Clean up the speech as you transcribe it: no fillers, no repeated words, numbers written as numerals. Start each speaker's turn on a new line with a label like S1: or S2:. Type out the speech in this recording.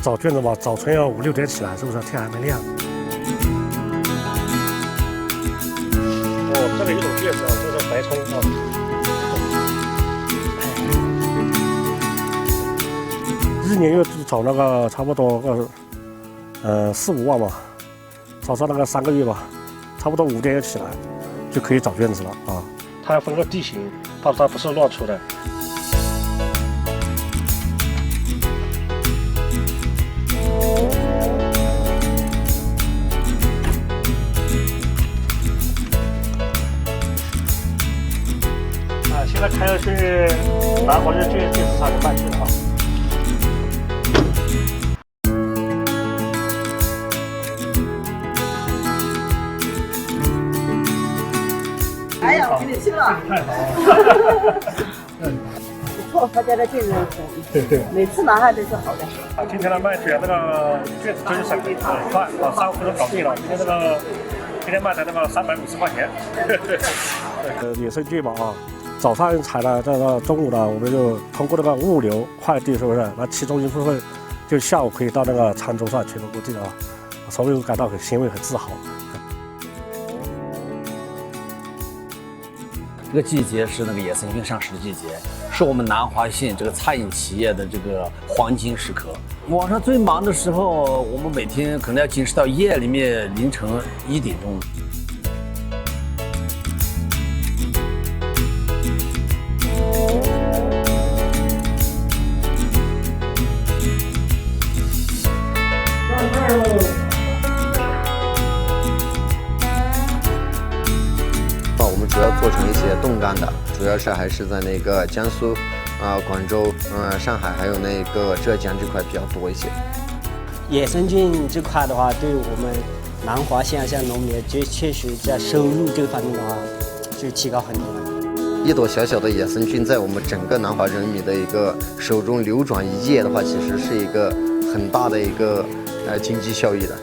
S1: 找卷子吧，早晨要5、6点起来，是不是？天还没亮。哦，这里有种叶子啊，这是白葱啊。一年要找那个差不多4、5万吧，找上那个3个月吧，差不多5点要起来，就可以找卷子了啊。它要分个地形，它不是乱出的。现在开要去南华卷就是3点半去了啊。
S2: 哎呀，我给你吃了。
S1: 太好了。
S2: 不错，他家的卷子
S1: 对，
S2: 每次拿下都是好的。
S1: 今天的卖卷那个卷子真是很快，3、5分钟搞定了。今天卖的那个350块钱。野生菌嘛啊。早上采了，这个中午呢，我们就通过那个物流快递，是不是？那其中一部分就下午可以到那个餐桌上去了，估计啊，所以我感到很欣慰、很自豪。
S3: 这个季节是那个野生菌上市的季节，是我们南华县这个餐饮企业的这个黄金时刻。晚上最忙的时候，我们每天可能要坚持到夜里面凌晨1点钟。
S4: 我们主要做成一些冻干的，主要是还是在那个江苏、广州、上海还有那个浙江这块比较多一些。
S5: 野生菌这块的话，对我们南华县农民确实在收入这方面的话，就提高很多了。
S4: 一朵小小的野生菌在我们整个南华人民的一个手中流转一夜的话，其实是一个很大的一个经济效益的。